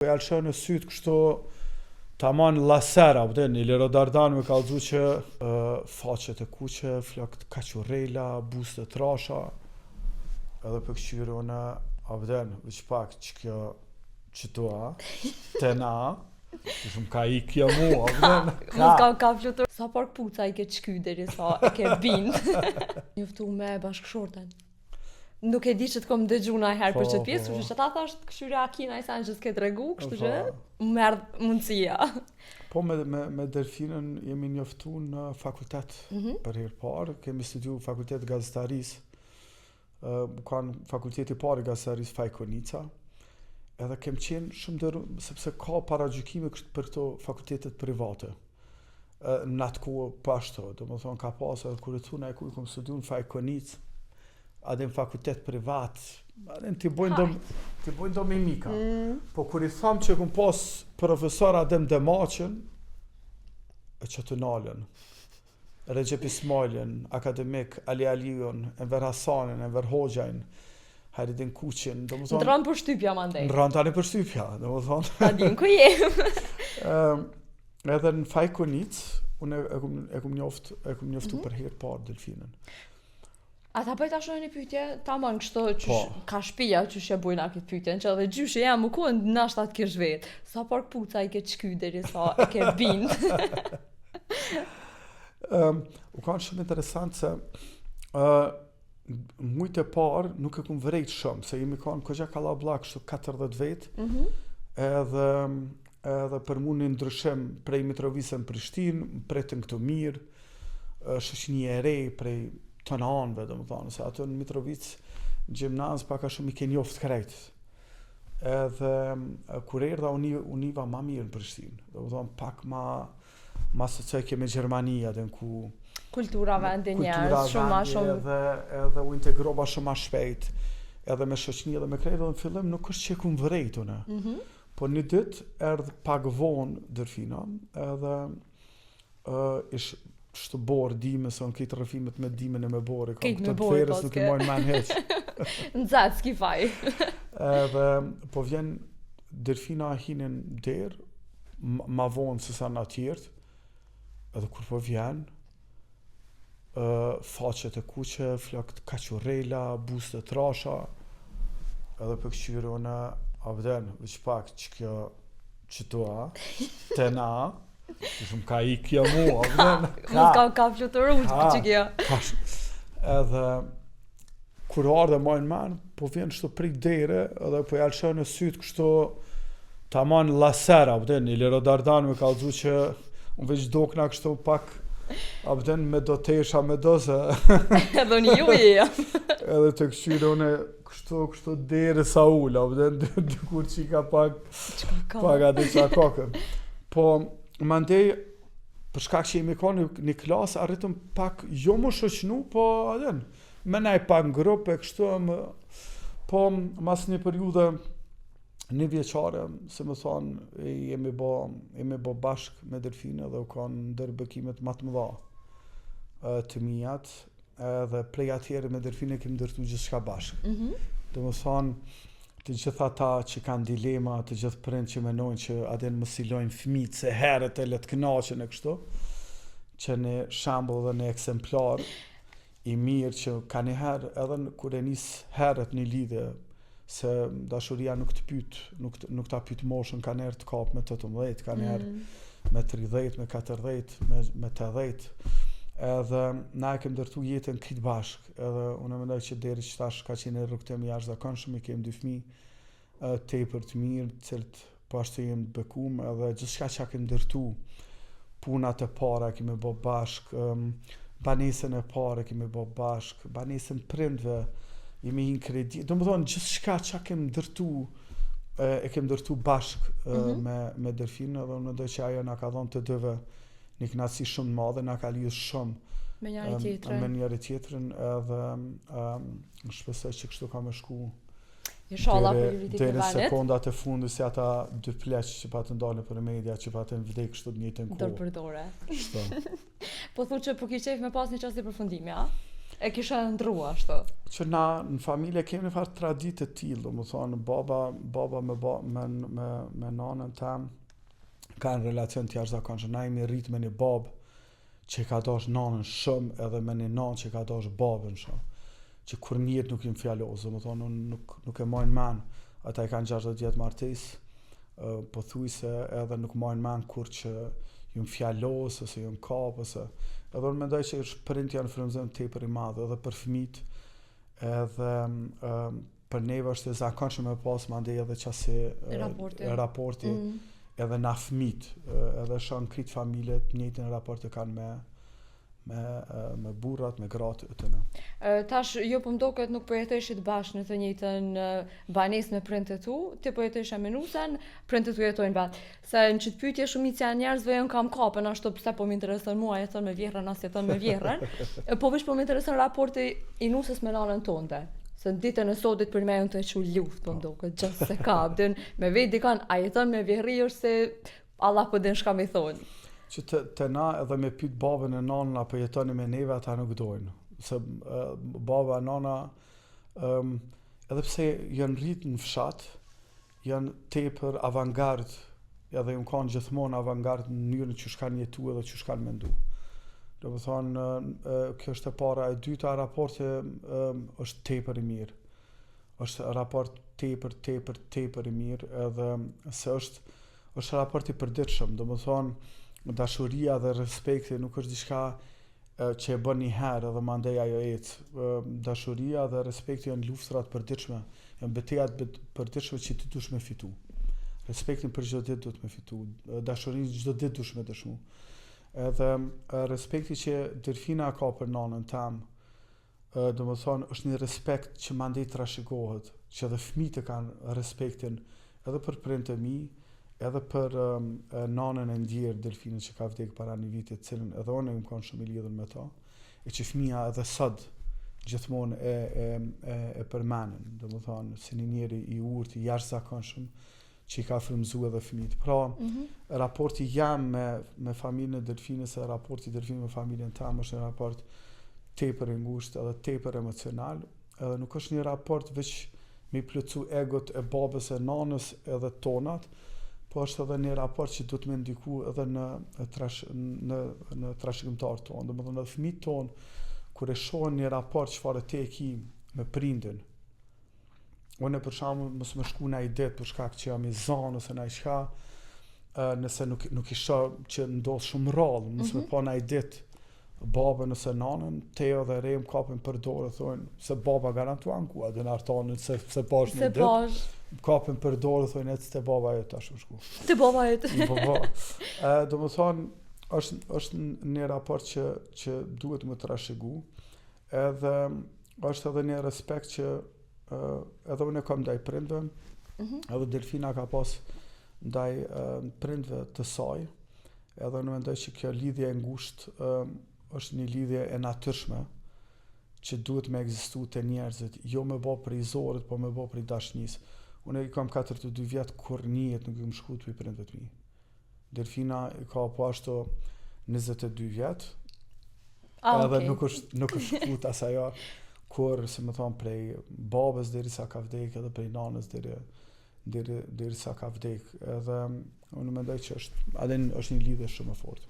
Ja lëshën në sytë kështu tamam lasera, pëtën, i Lero Dardan me kallëzu që faqet e kuqe, flokët kaqurrela, buzë të trasha, edhe për këqyre une, a pëtën, vëq pak që kjo qëtua, të na, që shumë ka i kjo mu, a pëtën. Mos ka flutur. Sa park puca i ke qky deri sa e ke bind. Njoftu me bashkëshorten. Nuk e di që të kom dëgju na herë për çet pjesë, kështu që ta thash këshyre Akina i sa që s'ke tregu, kështu që më erdh mundësia. Po me Delfinën jemi njoftu në fakultet për herë parë, kemi studiu fakultet gazetarisë, kanë fakulteti parë i gazetarisë Fajkonica, edhe kem qenë shumë dërru, sepse ka paragjykime për këto fakultetet private. Në atë kohë pashto, do më thonë ka pasë edhe kur e thuna e ku i kom studiu në Fajkonicë, adem fakultet privat, adem t'i bojnë do mimika. Po kur i tham që kom pas profesor Adem Demaqen, e që të nalën, Recep Ismailin, akademik, Ali Aliun, Enver Hasanin, Enver Hoxhajn, Haridin Kuqin, do më thonë... Në rënë për shtypja ma ndej. Në rënë tani për shtypja, do më thonë. Ta din ku jem. Edhe në Fajkonic, unë e kum njoftu për herë parë Delfinën. Ata bëjt ashtu një pyetje, tamam kështu që ka shtëpia që she bujna këtë pyetjen, që edhe gjyshe jam u kohën nashta të kesh vetë. Sa park puca i ke qky deri sa e ke bind. U kanë shumë interesant se mujtë e parë nuk e kum vrejt shumë, se jemi kanë këgja kallabllak kështu 40 vetë, edhe për mu një ndryshim prej Mitrovisën në Prishtinë, pretën këtu mirë, shoqëni e re prej të në anëve, do më thonë, se atë në Mitrovic, në gjimnaz, paka shumë i ke njoft krejt. Edhe, kur erdha, univa ma mirë në Prishtinë, do më thonë, pak ma së coj ke me Gjermania, dhe në ku... Kultura vendi njerës, shumë. Edhe u integrova shumë ma shpejt, edhe me shoqni, edhe me krejt, dhe në fillim nuk është që e ku më vrejt, une. Po një dit, erdhë pak vonë Delfina, edhe ishë shtë borë dime, se në këtë rëfimet me dimen e me borë, këtë të tërës nuk i mojnë men heq. Në zatë, s'ki faj. Edhe, po vjen Delfina hinin derë, ma vonë se sa në atjertë, edhe kur po vjen, faqet e kuqe, flokët kaqurrela, buzë të trasha, edhe për këqyre une, a vden, vëq pak që kjo qëtua, të na, që shumë ka i kjo mu, Mos ka fluturu që kjo. Edhe, kur ardhe majnë men, po vjen shtu prik dere, edhe po jalëshën në sytë kështu, tamam lasera, i Lero Dardan me kallëzu që unë veç dokna kështu pak, me do tesha me do se... Edhe një juji, Edhe të këshyre une kështu dere sa ulla, dykur që ka pak ati qa kokën. Po, mandej, për shkak që jemi ka një klasë, arritëm pak, jo më shoqnu, po, me nej pak në grupë, kështu, po, mas një periudhe, një vjeqare, se më thonë, jemi bo bashk me Delfinë, dhe u kanë ndër bekimet ma të mëdha të mijat, edhe prej atjere me Delfinë kemi ndërtu gjithçka bashk. Dhe më thonë, të gjitha ta që kanë dilema, të gjithë prind që menojnë që adin më silojnë fëmijët se herët e letë kënaqen e kështu, që në shambull dhe në eksemplar i mirë që ka një herë edhe kur e nis herët një lidhje, se dashuria nuk të pyet, nuk ta pyet moshën, ka njerë të kap me 18, ka njerë me 30, me 40, me 80. Edhe na e kem ndërtu jetën këtë bashk, edhe unë mendoj që deri që tash ka qenë rrugtim i jashtëzakonshëm, i kem dy fëmijë tepër të mirë, cilët po ashtu jem të bekum, edhe gjithçka që kem ndërtu, punat e para kemi bë bashk, banesën e parë kemi bë bashk, banesën prindve, jemi në kredi, do më thonë gjithçka që kem ndërtu, e kem ndërtu bashk me Delfinë, edhe unë mendoj që ajo na ka dhënë të dyve një kënaqësi shumë madhe, na ka lidhur shumë me njëri tjetrin, edhe shpresoj që kështu ka më shku inshallah për vitin e deri valet. sekondat e fundit, si ata dy pleq që pa të ndalën për media, që pa të vdekë kështu në njëjtën kohë. Dorëpërdore. Po thu që po ke qejf me pas një çast i përfundimi, a? E kisha ndrua ashtu. Që na në familje kemi një farë traditë të tillë, domethënë baba me nanën tam kanë relacion të jashtëzakonshëm. Na jemi rrit me një babë që ka dash nanën shumë edhe me një nanë që ka dash babën shumë. Që kur njët nuk jemi fjallos, domethënë unë nuk e marrin mend, ata i kanë 60 vjet martesë, pothuajse edhe nuk marrin mend kur që jam fjallos ose jam kap ose edhe unë mendoj që prindët janë frymëzim tepër i madh edhe për fëmijët, edhe për neve është e zakonshme me pas mandej edhe qasi raporti edhe na fëmijët, edhe shohën krejt familjet njëjtin raport e kanë me burrat, me gratë të në. Tash, jo po mdoket nuk po jetëshit bashkë në të njëjtën banesë me prindët tu, ti po jetësh me nusen, prindët tu jetojnë vetë. Se në çit pyetje shumica janë njerëzve janë kam kapën ashtu pse po më intereson mua jeton me vjehrën as jeton me vjehrën, po veç po më intereson raporti i nusës me nanën tonde. Se në ditën e sotit për me unë të e që luftë, po mdoket, gjësë se ka, me vetë dikan, a jeton me vjehri është se Allah po din shka me thonë. Që të na edhe me pyet babën e nanën apo jetoni me neve, ata nuk dojnë. Se baba e nana, edhe pse janë rritë në fshat, janë tepër avantgard, edhe ju kanë gjithmonë avantgard në mënyrën që shkan jetu edhe që shkan mendu. Do të thonë, kjo është e para. E dyta, raporti është tepër i mirë. Është raport tepër i mirë, edhe se është raport i përditshëm. Do të thonë, dashuria dhe respekti nuk është diçka që e bën një herë edhe mandej ajo ecë. Dashuria dhe respekti janë luftrat përditshme, janë betejat përditshme që ti dush me fitu. Respektin për çdo ditë duhet me fitu. Dashurinë çdo ditë dush me dëshmu. Edhe respekti që Delfina ka për nanën tam, do më thonë, është një respekt që mandej trashëgohet, që edhe fëmijët e kanë respektin edhe për prindët e mi, edhe për nanën e ndjerë Delfinën që ka vdekë para një viti, cilën edhe unë më kanë shumë i lidhur me ta, e që fëmija edhe sot gjithmonë e përmenen, do më thonë, si një njeri i urtë, i jashtëzakonshëm, që i ka frymëzuar edhe fëmijët. Pra, raporti jam me familjen e Delfinës e raporti i Delfinës me familjen tam është një raport tepër i ngushtë edhe tepër emocional, edhe nuk është një raport veç me plotsu egot e babës e nanës edhe tonat, po është edhe një raport që duhet me ndiku edhe në trashëgimtarët tonë. Domethënë edhe fëmijët tonë, kur e shohin një raport çfarë te e ki me prindin, unë për shembull mos më shku në ide për shkak që jam i zanë ose në çka, nëse nuk isha që ndodh shumë rrallë, mos më pa në ide babën ose nanën, Teo dhe Rem kapin për dorë, thonë se baba garantuan ku atë në artanën se pash në ide. Kapin për dorë, thonë ecë te baba jot tash u shku. Te baba jot. Po. Do të thonë është një raport që duhet më trashëgu, edhe është edhe një respekt që edhe unë kam ndaj prindve, edhe Delfina ka pas ndaj prindve të saj, edhe unë mendoj që kjo lidhje e ngushtë është një lidhje e natyrshme që duhet me ekzistu te njerëzit, jo me bë për izorit, po me bë për dashnisë. Unë kam 42 vjet kur njihet nuk jam shku të prindve të mi. Delfina ka po ashtu 22 vjet. Edhe nuk është shku as ajo kur, se më thonë, prej babës deri sa ka vdek, edhe prej nanës deri sa ka vdek. Edhe unë mendoj që është një lidhje shumë e fortë.